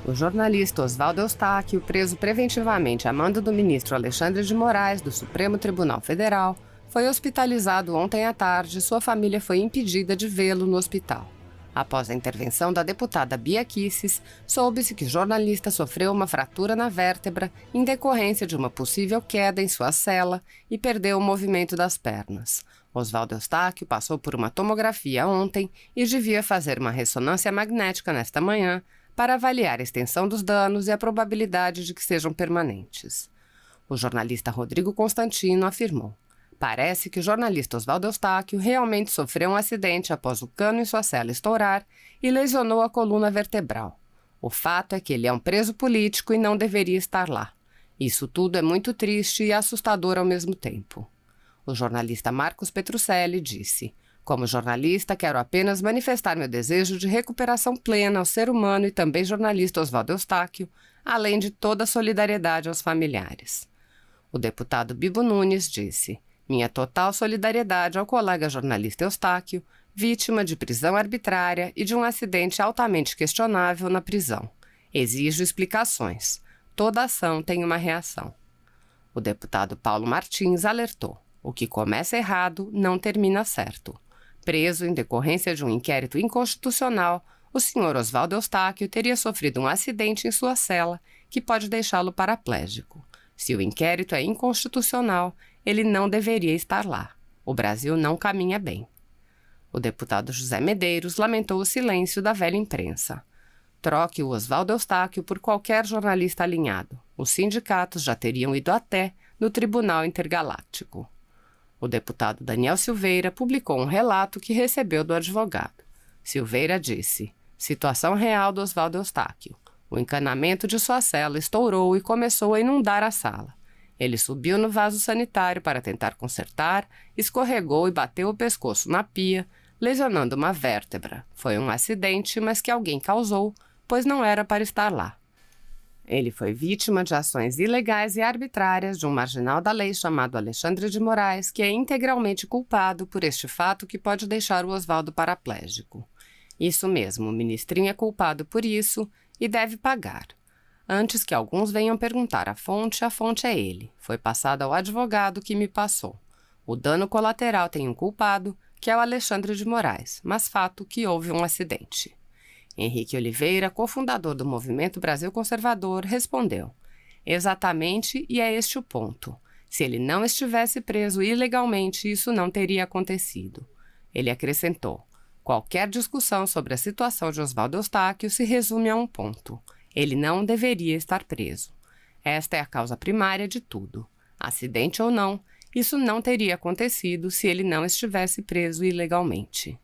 O jornalista Oswaldo Eustáquio, preso preventivamente a mando do ministro Alexandre de Moraes, do Supremo Tribunal Federal, foi hospitalizado ontem à tarde e sua família foi impedida de vê-lo no hospital. Após a intervenção da deputada Bia Kicis, soube-se que o jornalista sofreu uma fratura na vértebra em decorrência de uma possível queda em sua cela e perdeu o movimento das pernas. Oswaldo Eustáquio passou por uma tomografia ontem e devia fazer uma ressonância magnética nesta manhã para avaliar a extensão dos danos e a probabilidade de que sejam permanentes. O jornalista Rodrigo Constantino afirmou: "Parece que o jornalista Oswaldo Eustáquio realmente sofreu um acidente após o cano em sua cela estourar e lesionou a coluna vertebral. O fato é que ele é um preso político e não deveria estar lá. Isso tudo é muito triste e assustador ao mesmo tempo." O jornalista Marcos Petrucelli disse: "Como jornalista, quero apenas manifestar meu desejo de recuperação plena ao ser humano e também jornalista Oswaldo Eustáquio, além de toda a solidariedade aos familiares." O deputado Bibo Nunes disse: "Minha total solidariedade ao colega jornalista Eustáquio, vítima de prisão arbitrária e de um acidente altamente questionável na prisão. Exijo explicações. Toda ação tem uma reação." O deputado Paulo Martins alertou: "O que começa errado não termina certo. Preso em decorrência de um inquérito inconstitucional, o senhor Oswaldo Eustáquio teria sofrido um acidente em sua cela que pode deixá-lo paraplégico. Se o inquérito é inconstitucional, ele não deveria estar lá. O Brasil não caminha bem." O deputado José Medeiros lamentou o silêncio da velha imprensa. "Troque o Oswaldo Eustáquio por qualquer jornalista alinhado. Os sindicatos já teriam ido até no Tribunal Intergaláctico." O deputado Daniel Silveira publicou um relato que recebeu do advogado. Silveira disse: "Situação real do Oswaldo Eustáquio. O encanamento de sua cela estourou e começou a inundar a sala. Ele subiu no vaso sanitário para tentar consertar, escorregou e bateu o pescoço na pia, lesionando uma vértebra. Foi um acidente, mas que alguém causou, pois não era para estar lá. Ele foi vítima de ações ilegais e arbitrárias de um marginal da lei chamado Alexandre de Moraes, que é integralmente culpado por este fato que pode deixar o Oswaldo paraplégico. Isso mesmo, o ministrinho é culpado por isso e deve pagar. Antes que alguns venham perguntar a fonte é ele. Foi passado ao advogado que me passou. O dano colateral tem um culpado, que é o Alexandre de Moraes, mas fato que houve um acidente." Henrique Oliveira, cofundador do Movimento Brasil Conservador, respondeu: "Exatamente, e é este o ponto. Se ele não estivesse preso ilegalmente, isso não teria acontecido." Ele acrescentou: "Qualquer discussão sobre a situação de Oswaldo Eustáquio se resume a um ponto. Ele não deveria estar preso. Esta é a causa primária de tudo. Acidente ou não, isso não teria acontecido se ele não estivesse preso ilegalmente."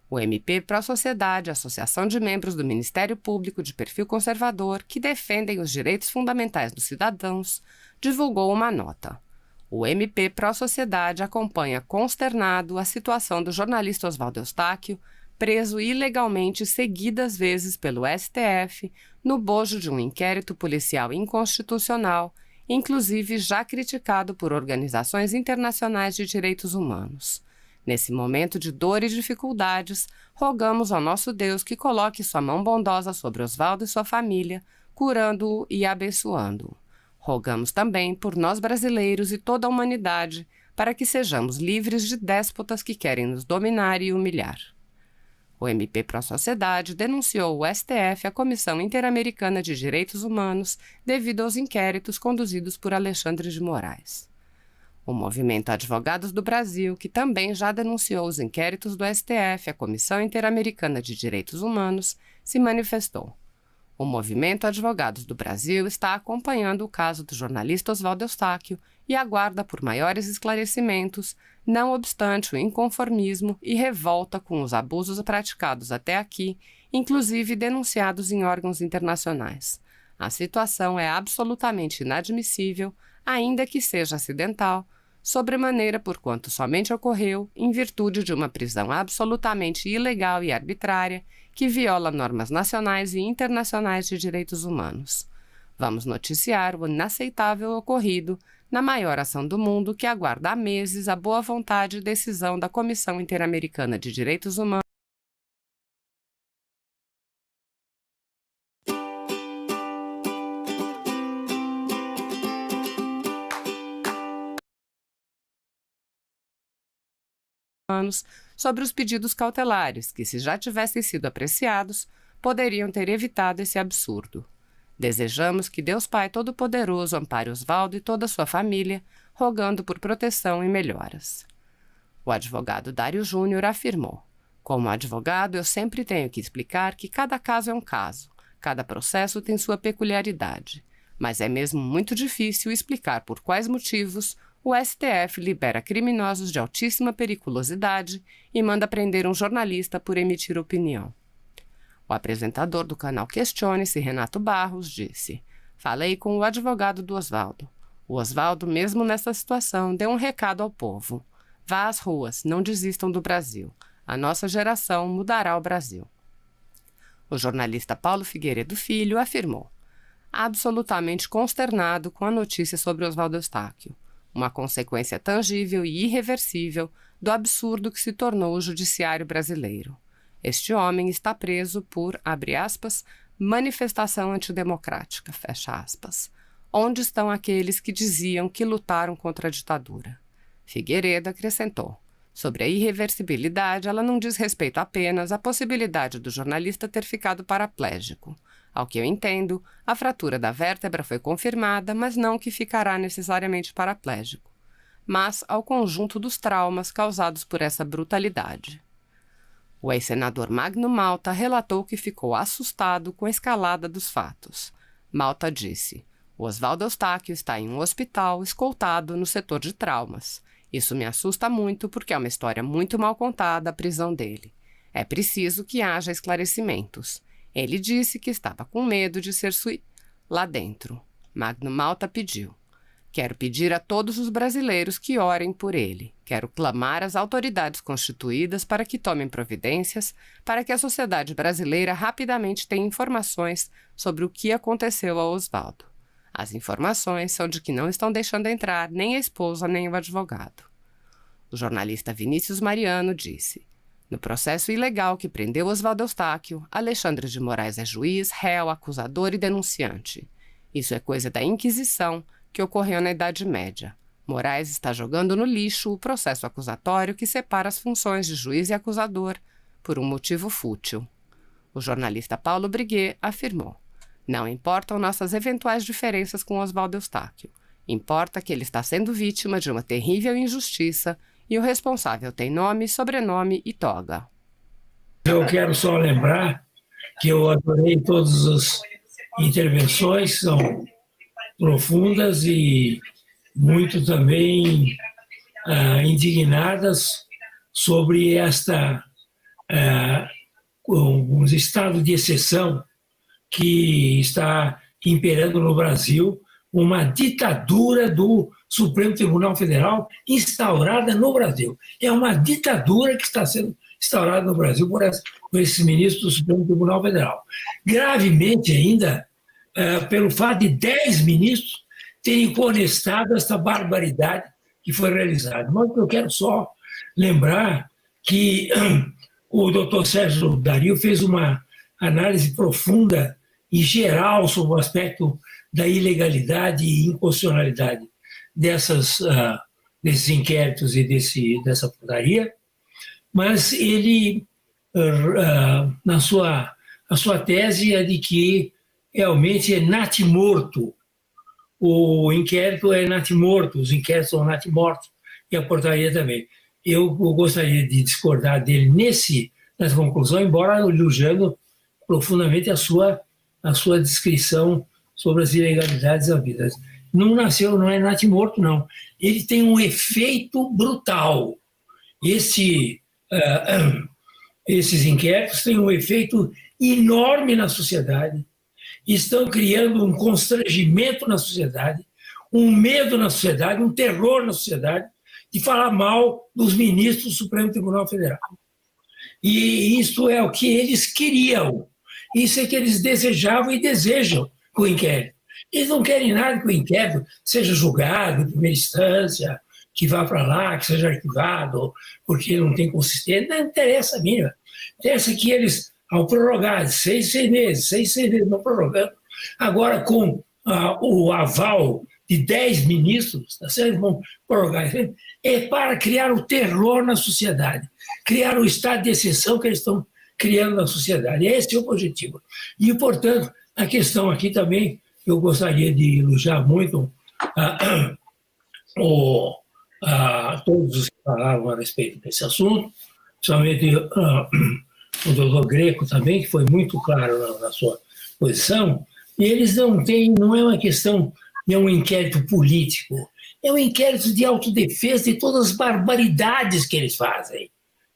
O MP Pró-Sociedade, associação de membros do Ministério Público de perfil conservador que defendem os direitos fundamentais dos cidadãos, divulgou uma nota. O MP Pró-Sociedade acompanha consternado a situação do jornalista Oswaldo Eustáquio, preso ilegalmente seguidas vezes pelo STF no bojo de um inquérito policial inconstitucional, inclusive já criticado por organizações internacionais de direitos humanos. Nesse momento de dor e dificuldades, rogamos ao nosso Deus que coloque sua mão bondosa sobre Oswaldo e sua família, curando-o e abençoando-o. Rogamos também por nós brasileiros e toda a humanidade, para que sejamos livres de déspotas que querem nos dominar e humilhar." O MP Pró-Sociedade denunciou o STF à Comissão Interamericana de Direitos Humanos devido aos inquéritos conduzidos por Alexandre de Moraes. O Movimento Advogados do Brasil, que também já denunciou os inquéritos do STF à Comissão Interamericana de Direitos Humanos, se manifestou. O Movimento Advogados do Brasil está acompanhando o caso do jornalista Oswaldo Eustáquio e aguarda por maiores esclarecimentos, não obstante o inconformismo e revolta com os abusos praticados até aqui, inclusive denunciados em órgãos internacionais. A situação é absolutamente inadmissível, ainda que seja acidental, sobremaneira porquanto somente ocorreu em virtude de uma prisão absolutamente ilegal e arbitrária que viola normas nacionais e internacionais de direitos humanos. Vamos noticiar o inaceitável ocorrido na maior ação do mundo que aguarda há meses a boa vontade e decisão da Comissão Interamericana de Direitos Humanos anos sobre os pedidos cautelares que, se já tivessem sido apreciados, poderiam ter evitado esse absurdo. Desejamos que Deus Pai Todo-Poderoso ampare Osvaldo e toda a sua família, rogando por proteção e melhoras. O advogado Dário Júnior afirmou: como advogado, eu sempre tenho que explicar que cada caso é um caso, cada processo tem sua peculiaridade, mas é mesmo muito difícil explicar por quais motivos o STF libera criminosos de altíssima periculosidade e manda prender um jornalista por emitir opinião. O apresentador do canal Questione-se, Renato Barros, disse: falei com o advogado do Osvaldo. O Osvaldo, mesmo nessa situação, deu um recado ao povo. Vá às ruas, não desistam do Brasil. A nossa geração mudará o Brasil. O jornalista Paulo Figueiredo Filho afirmou: absolutamente consternado com a notícia sobre Osvaldo Eustáquio, uma consequência tangível e irreversível do absurdo que se tornou o judiciário brasileiro. Este homem está preso por, abre aspas, manifestação antidemocrática, fecha aspas. Onde estão aqueles que diziam que lutaram contra a ditadura? Figueiredo acrescentou: sobre a irreversibilidade, ela não diz respeito apenas à possibilidade do jornalista ter ficado paraplégico. Ao que eu entendo, a fratura da vértebra foi confirmada, mas não que ficará necessariamente paraplégico, mas ao conjunto dos traumas causados por essa brutalidade. O ex-senador Magno Malta relatou que ficou assustado com a escalada dos fatos. Malta disse: o Osvaldo Eustáquio está em um hospital escoltado no setor de traumas. Isso me assusta muito porque é uma história muito mal contada a prisão dele. É preciso que haja esclarecimentos. Ele disse que estava com medo de ser lá dentro. Magno Malta pediu: quero pedir a todos os brasileiros que orem por ele. Quero clamar às autoridades constituídas para que tomem providências para que a sociedade brasileira rapidamente tenha informações sobre o que aconteceu ao Osvaldo. As informações são de que não estão deixando entrar nem a esposa nem o advogado. O jornalista Vinícius Mariano disse: no processo ilegal que prendeu Osvaldo Eustáquio, Alexandre de Moraes é juiz, réu, acusador e denunciante. Isso é coisa da Inquisição, que ocorreu na Idade Média. Moraes está jogando no lixo o processo acusatório que separa as funções de juiz e acusador por um motivo fútil. O jornalista Paulo Briguet afirmou: não importam nossas eventuais diferenças com Osvaldo Eustáquio. Importa que ele está sendo vítima de uma terrível injustiça e o responsável tem nome, sobrenome e toga. Eu quero só lembrar que eu adorei todas as intervenções, são profundas e muito também indignadas sobre um estado de exceção que está imperando no Brasil, uma ditadura do Supremo Tribunal Federal instaurada no Brasil. É uma ditadura que está sendo instaurada no Brasil por esses ministros do Supremo Tribunal Federal. Gravemente ainda, pelo fato de 10 ministros terem conestado essa barbaridade que foi realizada. Mas eu quero só lembrar que o doutor Sérgio Dario fez uma análise profunda e geral sobre o aspecto da ilegalidade e inconstitucionalidade desses inquéritos e dessa putaria, mas ele, a sua tese é de que realmente é natimorto. O inquérito é natimorto, os inquéritos são natimortos, e a portaria também. Eu gostaria de discordar dele nessa conclusão, embora elogiando profundamente a sua descrição sobre as ilegalidades havidas. Não é natimorto, não. Ele tem um efeito brutal. Esses inquéritos têm um efeito enorme na sociedade, estão criando um constrangimento na sociedade, um medo na sociedade, um terror na sociedade de falar mal dos ministros do Supremo Tribunal Federal. E isso é o que eles queriam, isso é que eles desejavam e desejam com o inquérito. Eles não querem nada que o inquérito seja julgado em primeira instância, que vá para lá, que seja arquivado, porque não tem consistência. Não interessa a mínima. Interessa que eles, ao prorrogar 6 meses, não prorrogando, agora com o aval de 10 ministros, tá certo? Vão prorrogar, é para criar o terror na sociedade, criar o estado de exceção que eles estão criando na sociedade. Esse é o objetivo. E, portanto, a questão aqui também, eu gostaria de elogiar muito todos os que falaram a respeito desse assunto, principalmente o doutor Greco também, que foi muito claro na sua posição, e eles não é uma questão de um inquérito político, é um inquérito de autodefesa de todas as barbaridades que eles fazem,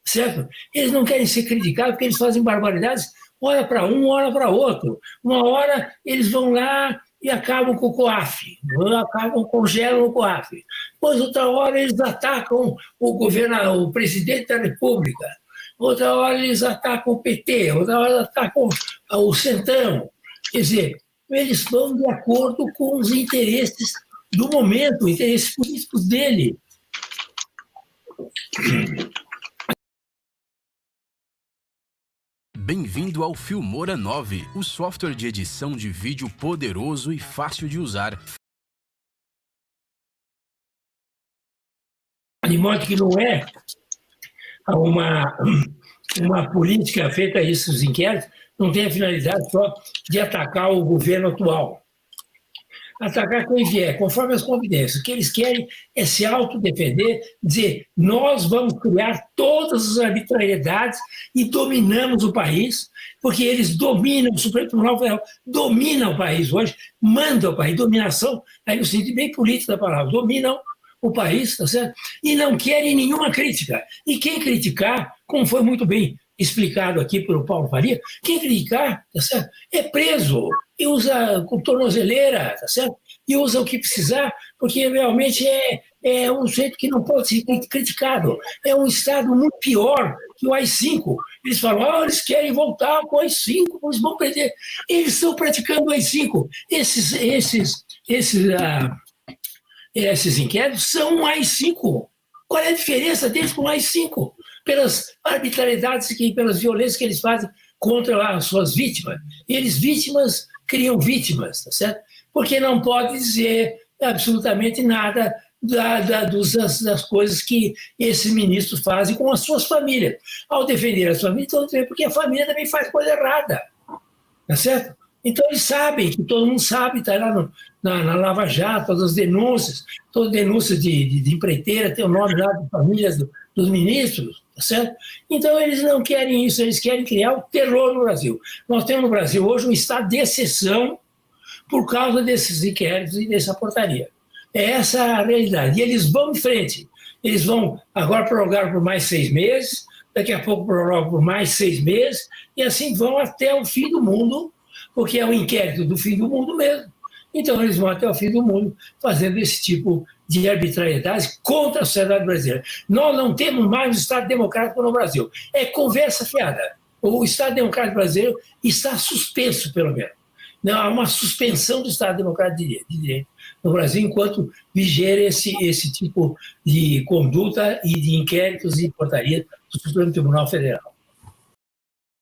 certo? Eles não querem ser criticados porque eles fazem barbaridades, hora para um, hora para outro. Uma hora eles vão lá e acabam com o COAF, congelam o COAF. Depois, outra hora, eles atacam o presidente da República. Outra hora, eles atacam o PT. Outra hora, atacam o Centrão. Quer dizer, eles vão de acordo com os interesses do momento, interesses políticos dele. Bem-vindo ao Filmora 9, o software de edição de vídeo poderoso e fácil de usar. De modo que não é uma política feita a esses inquéritos, não tem a finalidade só de atacar o governo atual. Atacar quem vier, conforme as convidências. O que eles querem é se autodefender, dizer, nós vamos criar todas as arbitrariedades e dominamos o país, porque eles dominam, o Supremo Tribunal Federal domina o país hoje, manda o país, dominação, aí no sentido bem político da palavra, dominam o país, tá certo? E não querem nenhuma crítica. E quem criticar, como foi muito bem explicado aqui pelo Paulo Faria, quem criticar, tá certo? É preso e usa com tornozeleira, tá certo? E usa o que precisar, porque realmente é um jeito que não pode ser criticado. É um Estado muito pior que o AI-5. Eles falam, eles querem voltar com o AI-5, eles vão perder. Eles estão praticando o AI-5. Esses inquéritos são um AI-5. Qual é a diferença deles com o AI-5? Pelas arbitrariedades e pelas violências que eles fazem contra as suas vítimas. Eles, vítimas, criam vítimas, tá certo? Porque não pode dizer absolutamente nada das coisas que esses ministros fazem com as suas famílias. Ao defender as famílias, estão dizendo porque a família também faz coisa errada, tá certo? Então eles sabem, que todo mundo sabe, está lá na Lava Jato, todas as denúncias de empreiteira, tem o nome lá de famílias dos ministros, tá certo? Então eles não querem isso, eles querem criar o terror no Brasil. Nós temos no Brasil hoje um estado de exceção por causa desses inquéritos e dessa portaria. É essa a realidade. E eles vão em frente. Eles vão agora prorrogar por mais 6 meses, daqui a pouco prorrogam por mais 6 meses, e assim vão até o fim do mundo, porque é o inquérito do fim do mundo mesmo. Então, eles vão até o fim do mundo fazendo esse tipo de arbitrariedade contra a sociedade brasileira. Nós não temos mais um Estado democrático no Brasil. É conversa fiada. O Estado democrático brasileiro está suspenso, pelo menos. Não, há uma suspensão do Estado democrático de direito no Brasil, enquanto viger esse tipo de conduta e de inquéritos e portarias do Supremo Tribunal Federal.